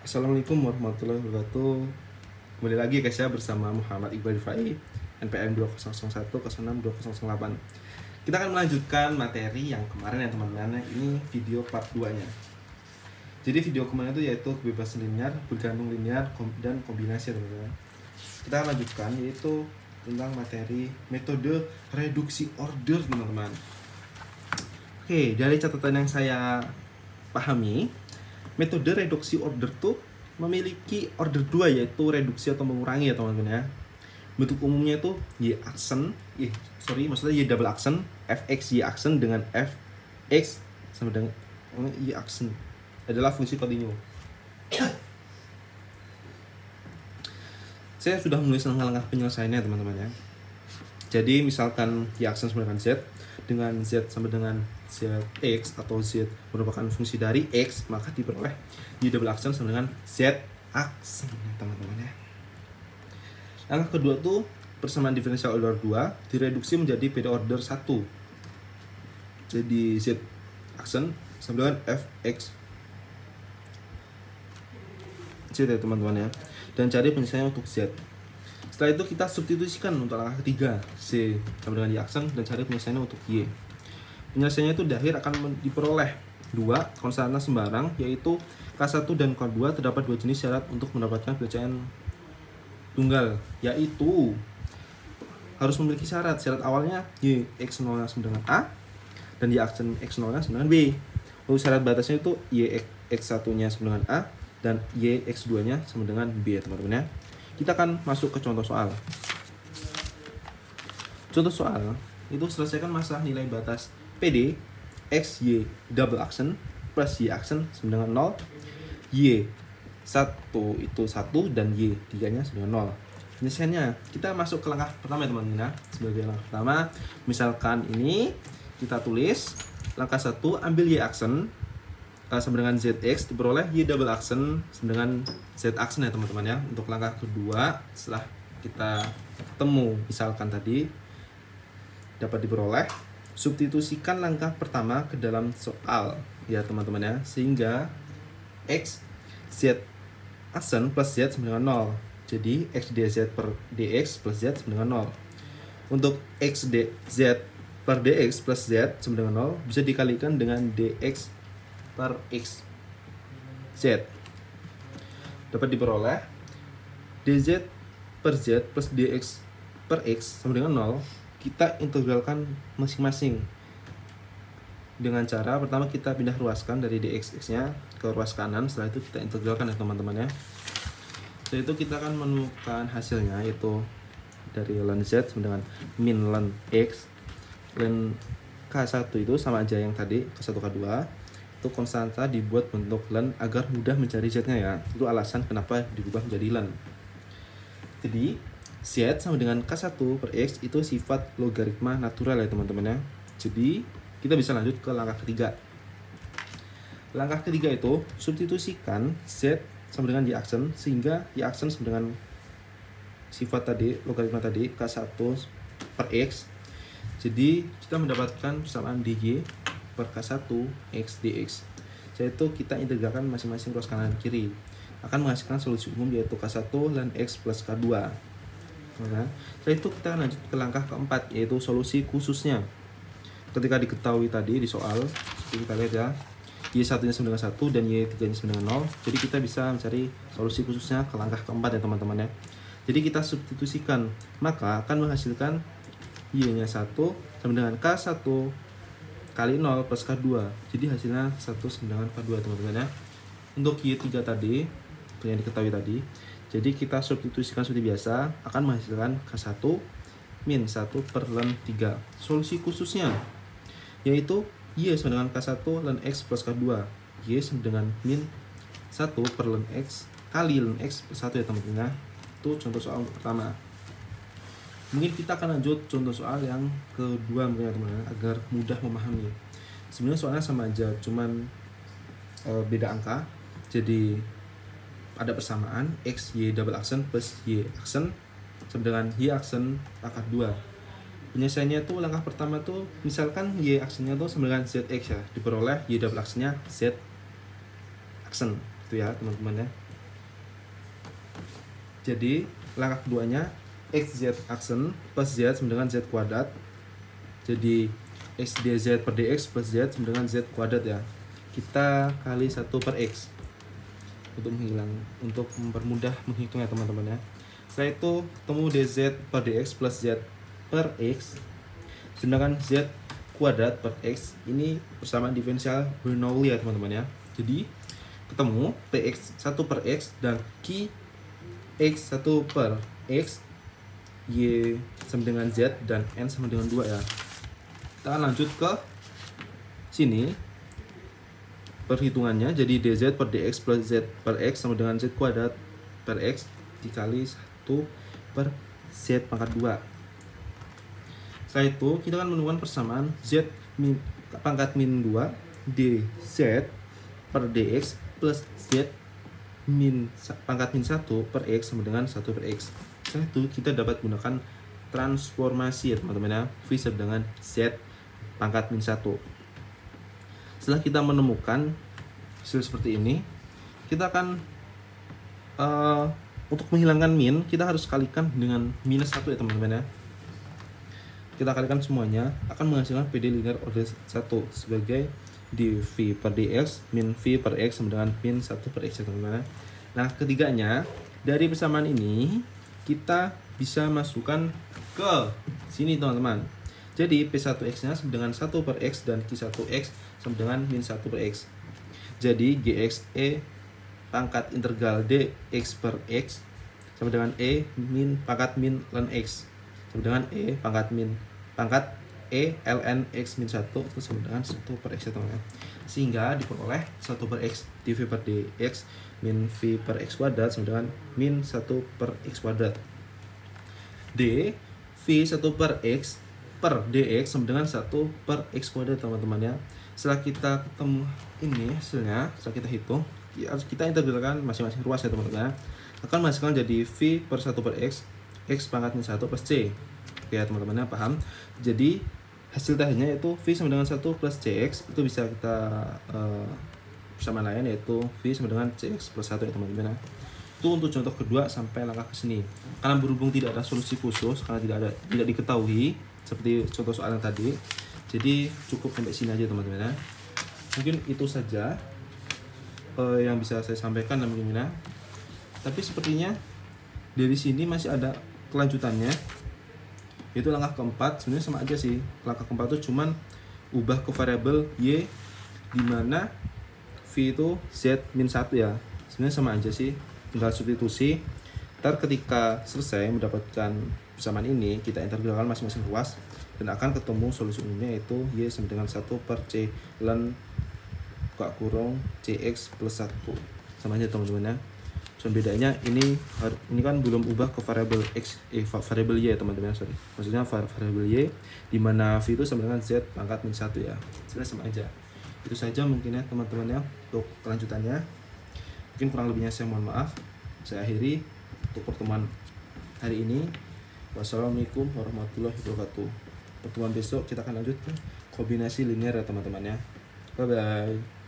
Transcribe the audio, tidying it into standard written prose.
Assalamualaikum warahmatullahi wabarakatuh. Kembali lagi guys ya bersama Muhammad Iqbal Rifai, NPM 2001062008. Kita akan melanjutkan materi yang kemarin ya teman-teman. Ini video part 2-nya. Jadi video kemarin itu yaitu kebebasan linear, bergantung linear, dan kombinasi teman-teman. Kita akan lanjutkan yaitu tentang materi metode reduksi order teman-teman. Oke, dari catatan yang saya pahami, metode reduksi order tuh memiliki order 2 yaitu reduksi atau mengurangi ya teman-teman ya. Bentuk umumnya itu maksudnya Y double aksen, Fx Y aksen dengan Fx sama dengan Y aksen adalah fungsi kontinu. Saya sudah menulis langkah-langkah penyelesaiannya teman-teman ya. Jadi misalkan Y aksen sama dengan Z, dengan Z sama dengan Zx atau Z merupakan fungsi dari X, maka diperoleh Y double aksen sama dengan Z aksen teman-teman ya. Langkah kedua tuh persamaan diferensial order 2 direduksi menjadi PD order 1. Jadi Z aksen sama dengan Fx Z ya teman-teman ya. Dan cari penyelesaiannya untuk Z. Setelah itu kita substitusikan untuk langkah ketiga, C sama dengan Y aksen, dan cari penyelesaiannya untuk Y. Penyelesaiannya itu di akhir akan diperoleh dua konstanta sembarang, yaitu K1 dan K2 terdapat dua jenis syarat untuk mendapatkan pecahan tunggal, yaitu harus memiliki syarat. Syarat awalnya Y x0 sama dengan A dan Y aksen x0 sama dengan B. Lalu syarat batasnya itu Y x1 nya sama dengan A dan Y x2 nya sama dengan B ya teman-teman ya. Kita akan masuk ke contoh soal. Contoh soal itu selesaikan masalah nilai batas PD X Y double aksen plus Y aksen sama dengan 0, Y 1 itu 1 dan Y 3 nya sama dengan 0. Penyelesaiannya kita masuk ke langkah pertama ya teman-teman ya. Sebagai langkah pertama, misalkan ini kita tulis langkah 1, ambil Y aksen sama dengan Zx, diperoleh Y double aksen sama dengan Z aksen ya teman-teman ya. Untuk langkah kedua, setelah kita ketemu misalkan tadi dapat diperoleh, substitusikan langkah pertama ke dalam soal ya teman-teman ya, sehingga X Z aksen plus Z sama dengan 0. Jadi X dz per dx plus Z sama dengan 0. Untuk X dz per dx plus Z sama dengan 0 bisa dikalikan dengan dx per X Z. Dapat diperoleh dz per Z plus dx per X sama dengan 0. Kita integralkan masing-masing dengan cara pertama kita pindah ruaskan dari dx nya ke ruas kanan. Setelah itu kita integralkan ya teman-teman ya. Setelah itu kita akan menemukan hasilnya, yaitu dari ln z sama dengan min ln x. Ln k1 itu sama aja yang tadi, k1 k2 itu konstanta dibuat bentuk ln agar mudah mencari z-nya ya. Itu alasan kenapa diubah menjadi ln. Jadi Z sama dengan K1 per X itu sifat logaritma natural ya teman-teman ya. Jadi kita bisa lanjut ke langkah ketiga. Langkah ketiga itu substitusikan Z sama dengan Y aksen, sehingga Y aksen sama dengan sifat tadi, logaritma tadi K1 per X. Jadi kita mendapatkan persamaan dy per K1 X dx. Setelah itu kita integralkan masing-masing ruas kanan kiri, akan menghasilkan solusi umum yaitu K1 ln X plus K2. Nah, setelah itu kita lanjut ke langkah keempat, yaitu solusi khususnya. Ketika diketahui tadi di soal, seperti kita lihat ya, Y1 nya sama dengan 1 dan Y3 nya sama dengan 0. Jadi kita bisa mencari solusi khususnya ke langkah keempat ya teman-teman ya. Jadi kita substitusikan, maka akan menghasilkan Y nya 1 sama dengan K1 kali 0 plus K2. Jadi hasilnya 1 sama dengan K2 teman-teman ya. Untuk Y3 tadi, yang diketahui tadi, jadi kita substitusikan seperti biasa, akan menghasilkan K1 min 1 per ln 3. Solusi khususnya yaitu Y sama dengan K1 ln X plus K2. Y sama dengan min 1 per ln X kali ln X plus 1 ya teman-teman. Itu contoh soal pertama. Mungkin kita akan lanjut contoh soal yang kedua mungkin ya teman-teman, agar mudah memahami. Sebenarnya soalnya sama aja, cuman beda angka. Jadi ada persamaan X Y double aksen plus Y aksen sama dengan Y aksen pangkat 2. Penyelesaiannya tuh langkah pertama tuh misalkan Y aksennya tuh sama dengan ZX ya, diperoleh Y double aksennya Z aksen itu ya teman-teman ya. Jadi langkah keduanya xz aksen plus z sama dengan z kuadrat. Jadi x dz per dx plus z sama dengan z kuadrat ya. Kita kali 1 per x untuk mempermudah menghitungnya teman-teman ya. Setelah itu ketemu dz per dx plus z per x, sedangkan z kuadrat per x ini persamaan diferensial Bernoulli ya teman-teman ya. Jadi ketemu px 1 per x dan q x 1 per x, y sama dengan z, dan n sama dengan 2 ya. Kita akan lanjut ke sini perhitungannya. Jadi dz per dx plus z per x sama dengan z kuadrat per x dikali 1 per z pangkat 2. Setelah itu kita akan menemukan persamaan z pangkat min 2 dz per dx plus z pangkat min 1 per x sama dengan 1 per x. Setelah itu kita dapat gunakan transformasi ya teman-teman ya, v sama dengan z pangkat min 1. Setelah kita menemukan hasil seperti ini, kita akan untuk menghilangkan min, kita harus kalikan dengan minus 1 ya teman-teman ya. Kita kalikan semuanya, akan menghasilkan PD linear order 1 sebagai dv per dx min v per x sama dengan min 1 per x ya teman-teman. Nah ketiganya, dari persamaan ini kita bisa masukkan ke sini teman-teman. Jadi P1x nya sama dengan 1 per x dan Q1x sama dengan min 1 per x. Jadi GXE pangkat integral dx per x sama dengan E min pangkat min ln x sama dengan E pangkat E ln x min 1 itu sama dengan 1 per x ya teman-teman. Sehingga diperoleh 1 per x dv per dx min v per x kuadrat sama dengan min 1 per x kuadrat. D v 1 per x per dx sama dengan 1 per x kuadrat teman-teman ya. Setelah kita ketemu ini hasilnya, setelah kita hitung, kita integralkan masing-masing ruas ya teman-teman, akan menghasilkan jadi v per 1 per x pangkat min 1 plus c. Oke ya teman-teman ya, paham? Jadi hasil terakhirnya yaitu v sama dengan 1 plus cx, itu bisa kita persamaan lain yaitu v sama dengan cx plus 1 ya teman-teman ya. Itu untuk contoh kedua sampai langkah ke sini. Karena berhubung tidak ada solusi khusus, karena tidak diketahui seperti contoh soal yang tadi, jadi cukup sampai sini aja teman-teman ya. Mungkin itu saja yang bisa saya sampaikan teman-teman ya. Tapi sepertinya dari sini masih ada kelanjutannya, yaitu langkah keempat. Sebenarnya sama aja sih, langkah keempat itu cuman ubah ke variabel y, dimana v itu z min 1 ya. Sebenarnya sama aja sih, tinggal substitusi. Ntar ketika selesai mendapatkan persamaan ini, kita integralkan masing-masing ruas dan akan ketemu solusi umumnya, yaitu y sama dengan 1 per c ln cx plus 1. Sama aja teman-teman ya. Cuma bedanya ini kan belum ubah ke variabel x, variabel y ya teman-teman, sorry. Maksudnya variabel y dimana v itu sama dengan z pangkat min 1 ya. Sebenarnya sama aja. Itu saja mungkin ya teman-teman ya untuk kelanjutannya. Mungkin kurang lebihnya saya mohon maaf. Saya akhiri untuk pertemuan hari ini. Wassalamualaikum warahmatullahi wabarakatuh. Pertemuan besok kita akan lanjut ke kombinasi linear ya teman-teman ya. Bye bye.